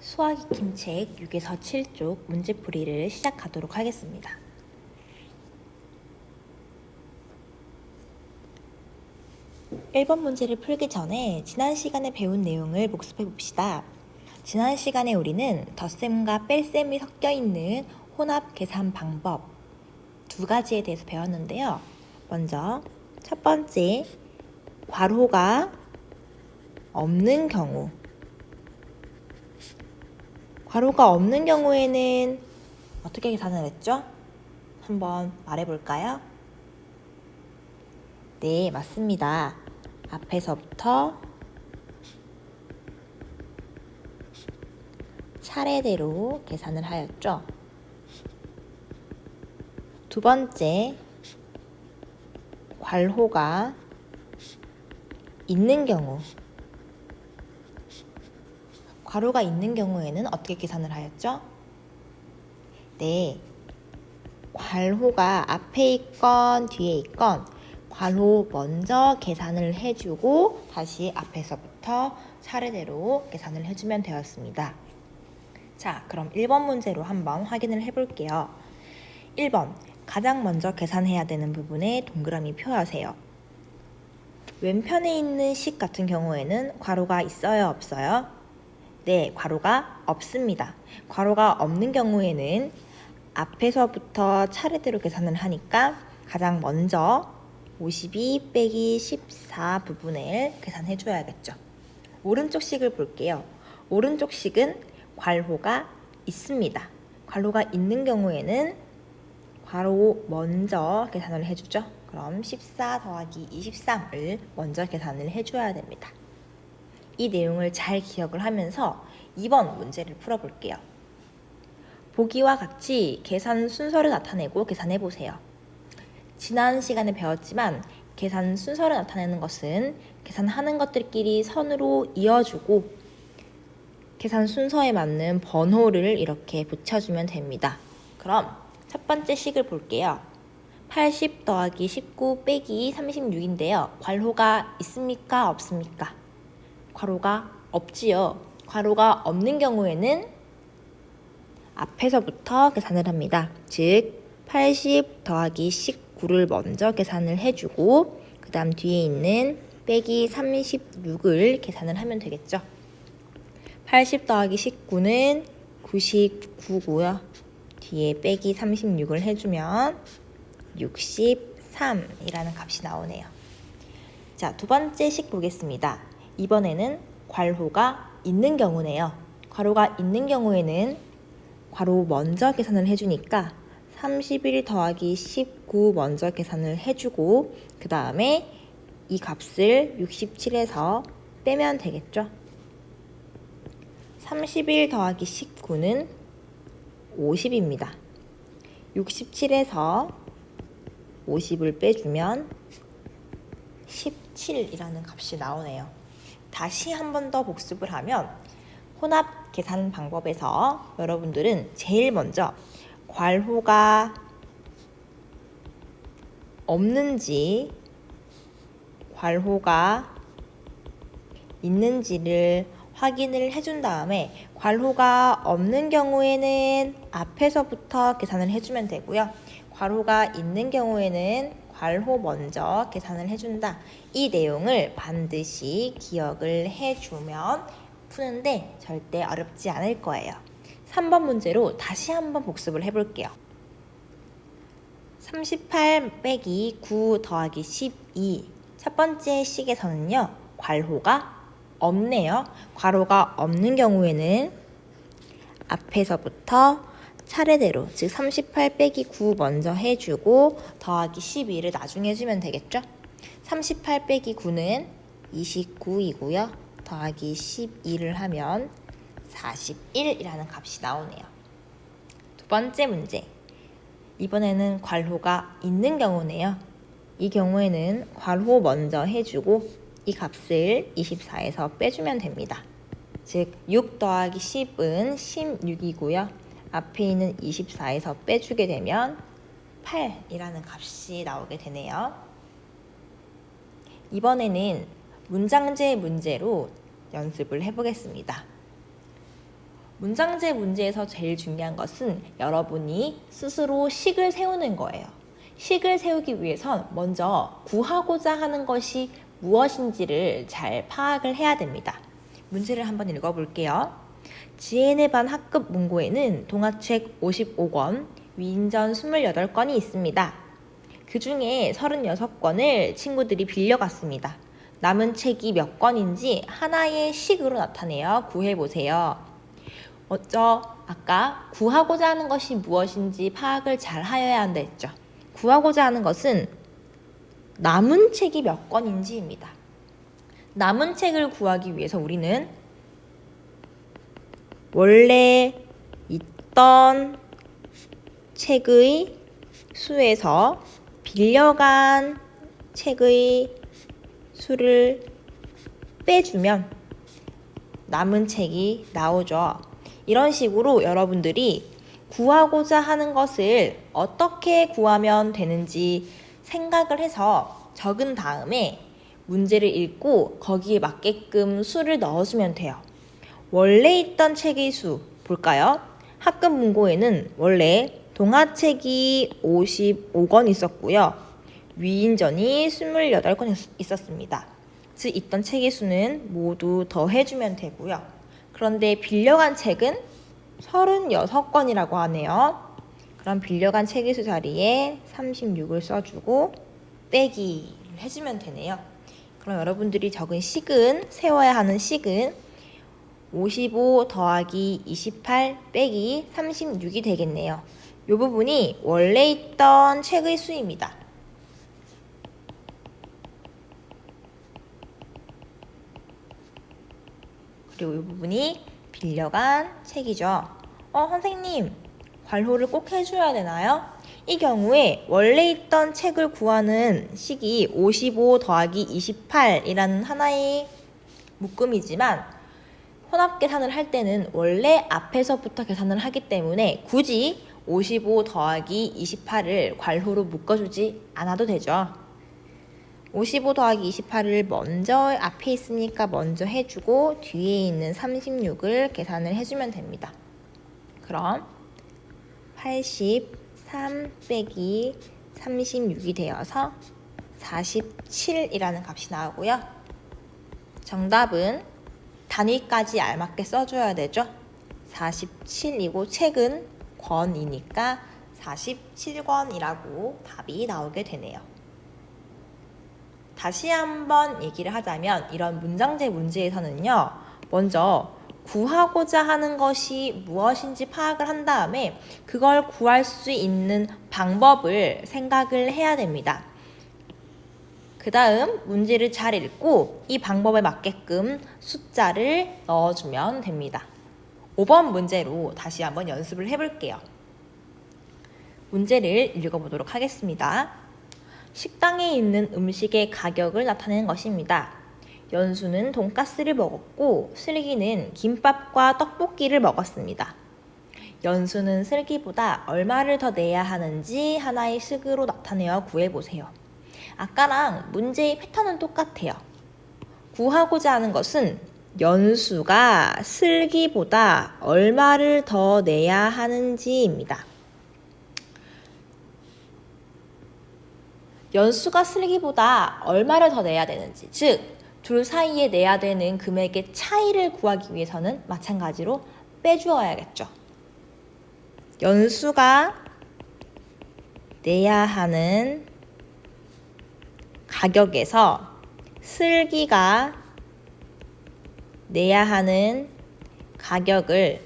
수학 익힘책 6에서 7쪽 문제풀이를 시작하도록 하겠습니다. (1번) 문제를 풀기 전에 지난 시간에 배운 내용을 복습해 봅시다. 지난 시간에 우리는 덧셈과 뺄셈이 섞여 있는 혼합 계산 방법 두 가지에 대해서 배웠는데요. 먼저 첫 번째, 괄호가 없는 경우. 괄호가 없는 경우에는 어떻게 계산을 했죠? 한번 말해볼까요? 네, 맞습니다. 앞에서부터 차례대로 계산을 하였죠. 두 번째, 괄호가 있는 경우. 괄호가 있는 경우에는 어떻게 계산을 하였죠? 네, 괄호가 앞에 있건 뒤에 있건 괄호 먼저 계산을 해주고 다시 앞에서부터 차례대로 계산을 해주면 되었습니다. 자, 그럼 1번 문제로 한번 확인을 해볼게요. 1번, 가장 먼저 계산해야 되는 부분에 동그라미 표하세요. 왼편에 있는 식 같은 경우에는 괄호가 있어요, 없어요? 네, 괄호가 없습니다. 괄호가 없는 경우에는 앞에서부터 차례대로 계산을 하니까 가장 먼저 52 빼기 14 부분을 계산해 줘야겠죠. 오른쪽 식을 볼게요. 오른쪽 식은 괄호가 있습니다. 괄호가 있는 경우에는 괄호 먼저 계산을 해주죠. 그럼 14 더하기 23을 먼저 계산을 해줘야 됩니다. 이 내용을 잘 기억을 하면서 2번 문제를 풀어볼게요. 보기와 같이 계산 순서를 나타내고 계산해 보세요. 지난 시간에 배웠지만 계산 순서를 나타내는 것은 계산하는 것들끼리 선으로 이어주고 계산 순서에 맞는 번호를 이렇게 붙여주면 됩니다. 그럼 첫 번째 식을 볼게요. 80 더하기 19 빼기 36인데요. 괄호가 있습니까? 없습니까? 괄호가 없지요. 괄호가 없는 경우에는 앞에서부터 계산을 합니다. 즉 80 더하기 19를 먼저 계산을 해주고 그 다음 뒤에 있는 빼기 36을 계산을 하면 되겠죠. 80 더하기 19는 99고요. 뒤에 빼기 36을 해주면 63이라는 값이 나오네요. 자, 두 번째 식 보겠습니다. 이번에는 괄호가 있는 경우네요. 괄호가 있는 경우에는 괄호 먼저 계산을 해주니까 31 더하기 19 먼저 계산을 해주고 그 다음에 이 값을 67에서 빼면 되겠죠. 31 더하기 19는 50입니다. 67에서 50을 빼주면 17이라는 값이 나오네요. 다시 한 번 더 복습을 하면 혼합 계산 방법에서 여러분들은 제일 먼저 괄호가 없는지 괄호가 있는지를 확인을 해준 다음에 괄호가 없는 경우에는 앞에서부터 계산을 해주면 되고요. 괄호가 있는 경우에는 괄호 먼저 계산을 해준다. 이 내용을 반드시 기억을 해주면 푸는데 절대 어렵지 않을 거예요. 3번 문제로 다시 한번 복습을 해볼게요. 38 빼기 9 더하기 12. 첫 번째 식에서는요. 괄호가 없네요. 괄호가 없는 경우에는 앞에서부터 차례대로 즉 38 빼기 9 먼저 해주고 더하기 12를 나중에 해주면 되겠죠. 38 빼기 9는 29이고요. 더하기 12를 하면 41이라는 값이 나오네요. 두 번째 문제. 이번에는 괄호가 있는 경우네요. 이 경우에는 괄호 먼저 해주고 이 값을 24에서 빼주면 됩니다. 즉 6 더하기 10은 16이고요. 앞에 있는 24에서 빼주게 되면 8이라는 값이 나오게 되네요. 이번에는 문장제 문제로 연습을 해보겠습니다. 문장제 문제에서 제일 중요한 것은 여러분이 스스로 식을 세우는 거예요. 식을 세우기 위해선 먼저 구하고자 하는 것이 무엇인지를 잘 파악을 해야 됩니다. 문제를 한번 읽어볼게요. 지혜네 반 학급 문고에는 동화책 55권, 위인전 28권이 있습니다. 그 중에 36권을 친구들이 빌려갔습니다. 남은 책이 몇 권인지 하나의 식으로 나타내어 구해보세요. 먼저 아까 구하고자 하는 것이 무엇인지 파악을 잘 하여야 한다 했죠. 구하고자 하는 것은 남은 책이 몇 권인지입니다. 남은 책을 구하기 위해서 우리는 원래 있던 책의 수에서 빌려간 책의 수를 빼주면 남은 책이 나오죠. 이런 식으로 여러분들이 구하고자 하는 것을 어떻게 구하면 되는지 생각을 해서 적은 다음에 문제를 읽고 거기에 맞게끔 수를 넣어주면 돼요. 원래 있던 책의 수 볼까요? 학급 문고에는 원래 동화책이 55권 있었고요. 위인전이 28권 있었습니다. 즉 있던 책의 수는 모두 더해주면 되고요. 그런데 빌려간 책은 36권이라고 하네요. 그럼 빌려간 책의 수 자리에 36을 써주고 빼기를 해주면 되네요. 그럼 여러분들이 적은 식은, 세워야 하는 식은 55 더하기 28 빼기 36이 되겠네요. 이 부분이 원래 있던 책의 수입니다. 그리고 이 부분이 빌려간 책이죠. 선생님, 괄호를 꼭 해줘야 되나요? 이 경우에 원래 있던 책을 구하는 식이 55 더하기 28이라는 하나의 묶음이지만 혼합 계산을 할 때는 원래 앞에서부터 계산을 하기 때문에 굳이 55 더하기 28을 괄호로 묶어주지 않아도 되죠. 55 더하기 28을 먼저 앞에 있으니까 먼저 해주고 뒤에 있는 36을 계산을 해주면 됩니다. 그럼 83 빼기 36이 되어서 47이라는 값이 나오고요. 정답은 단위까지 알맞게 써줘야 되죠. 47이고 책은 권이니까 47권이라고 답이 나오게 되네요. 다시 한번 얘기를 하자면 이런 문장제 문제에서는요. 먼저 구하고자 하는 것이 무엇인지 파악을 한 다음에 그걸 구할 수 있는 방법을 생각을 해야 됩니다. 그 다음 문제를 잘 읽고 이 방법에 맞게끔 숫자를 넣어주면 됩니다. 5번 문제로 다시 한번 연습을 해볼게요. 문제를 읽어보도록 하겠습니다. 식당에 있는 음식의 가격을 나타내는 것입니다. 연수는 돈가스를 먹었고 슬기는 김밥과 떡볶이를 먹었습니다. 연수는 슬기보다 얼마를 더 내야 하는지 하나의 식으로 나타내어 구해보세요. 아까랑 문제의 패턴은 똑같아요. 구하고자 하는 것은 연수가 슬기보다 얼마를 더 내야 하는지입니다. 연수가 슬기보다 얼마를 더 내야 되는지, 즉 둘 사이에 내야 되는 금액의 차이를 구하기 위해서는 마찬가지로 빼주어야겠죠. 연수가 내야 하는 가격에서 슬기가 내야 하는 가격을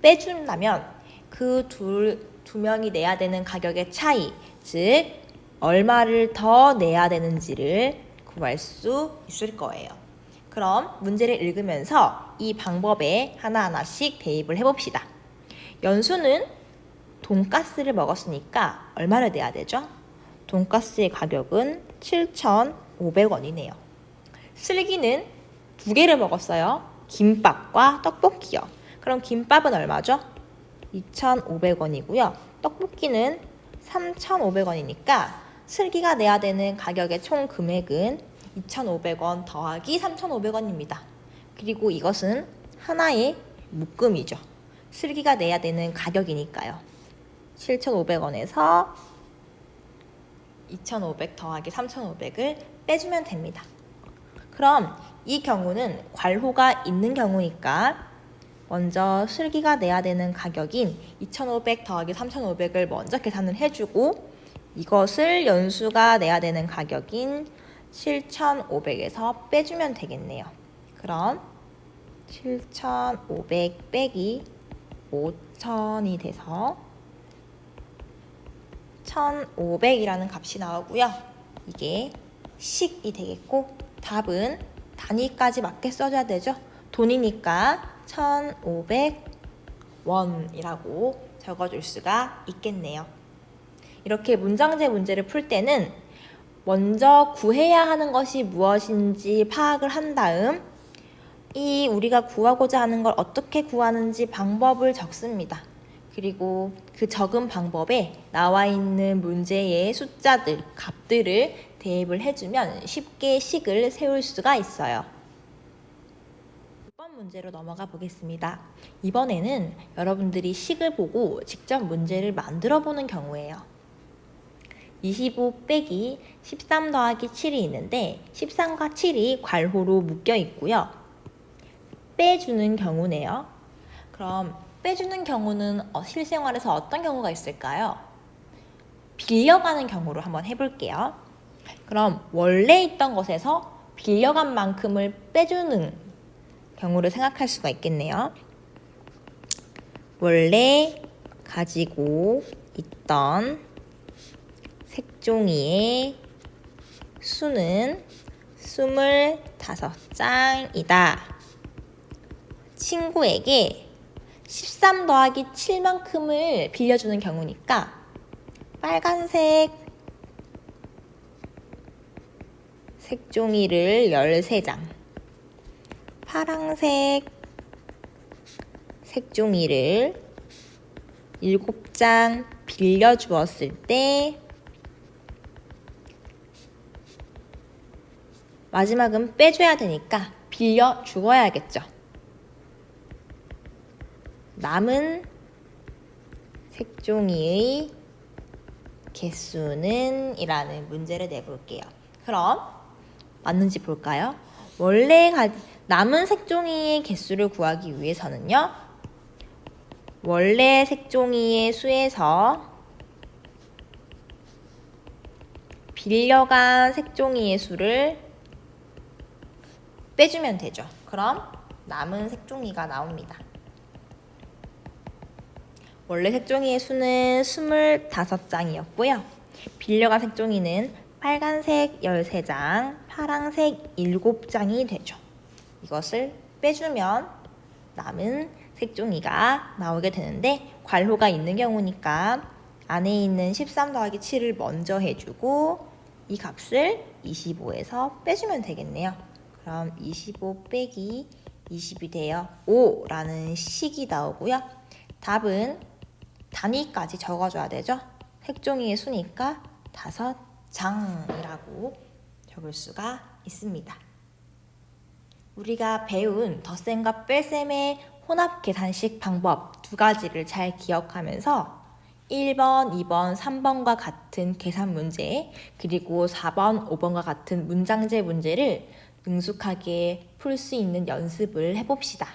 빼준다면 그 두 명이 내야 되는 가격의 차이, 즉 얼마를 더 내야 되는지를 구할 수 있을 거예요. 그럼 문제를 읽으면서 이 방법에 하나하나씩 대입을 해봅시다. 연수는 돈가스를 먹었으니까 얼마를 내야 되죠? 돈가스의 가격은 7,500원이네요. 슬기는 2개를 먹었어요. 김밥과 떡볶이요. 그럼 김밥은 얼마죠? 2,500원이고요. 떡볶이는 3,500원이니까 슬기가 내야 되는 가격의 총 금액은 2,500원 더하기 3,500원입니다. 그리고 이것은 하나의 묶음이죠. 슬기가 내야 되는 가격이니까요. 7,500원에서 2,500 더하기 3,500을 빼주면 됩니다. 그럼 이 경우는 괄호가 있는 경우니까 먼저 슬기가 내야 되는 가격인 2,500 더하기 3,500을 먼저 계산을 해주고 이것을 연수가 내야 되는 가격인 7,500에서 빼주면 되겠네요. 그럼 7,500 빼기 5,000이 돼서 1,500이라는 값이 나오고요. 이게 식이 되겠고 답은 단위까지 맞게 써줘야 되죠. 돈이니까 1,500원이라고 적어줄 수가 있겠네요. 이렇게 문장제 문제를 풀 때는 먼저 구해야 하는 것이 무엇인지 파악을 한 다음 이 우리가 구하고자 하는 걸 어떻게 구하는지 방법을 적습니다. 그리고 그 적은 방법에 나와 있는 문제의 숫자들, 값들을 대입을 해주면 쉽게 식을 세울 수가 있어요. 6번 문제로 넘어가 보겠습니다. 이번에는 여러분들이 식을 보고 직접 문제를 만들어 보는 경우예요. 25 빼기 13 더하기 7이 있는데 13과 7이 괄호로 묶여 있고요. 빼주는 경우네요. 그럼 빼주는 경우는 실생활에서 어떤 경우가 있을까요? 빌려가는 경우로 한번 해볼게요. 그럼 원래 있던 것에서 빌려간 만큼을 빼주는 경우를 생각할 수가 있겠네요. 원래 가지고 있던 색종이의 수는 25장이다. 친구에게 13 더하기 7만큼을 빌려주는 경우니까 빨간색 색종이를 13장, 파란색 색종이를 7장 빌려주었을 때 마지막은 빼줘야 되니까 빌려 주어야겠죠. 남은 색종이의 개수는 이라는 문제를 내볼게요. 그럼 맞는지 볼까요? 원래 남은 색종이의 개수를 구하기 위해서는요. 원래 색종이의 수에서 빌려간 색종이의 수를 빼주면 되죠. 그럼 남은 색종이가 나옵니다. 원래 색종이의 수는 25장이었고요. 빌려간 색종이는 빨간색 13장, 파란색 7장이 되죠. 이것을 빼주면 남은 색종이가 나오게 되는데 괄호가 있는 경우니까 안에 있는 13 더하기 7을 먼저 해주고 이 값을 25에서 빼주면 되겠네요. 그럼 25 빼기 20이 되어 5라는 식이 나오고요. 답은 단위까지 적어줘야 되죠. 색종이의 수니까 5장이라고 적을 수가 있습니다. 우리가 배운 덧셈과 뺄셈의 혼합 계산식 방법 두 가지를 잘 기억하면서 1번, 2번, 3번과 같은 계산 문제 그리고 4번, 5번과 같은 문장제 문제를 능숙하게 풀 수 있는 연습을 해봅시다.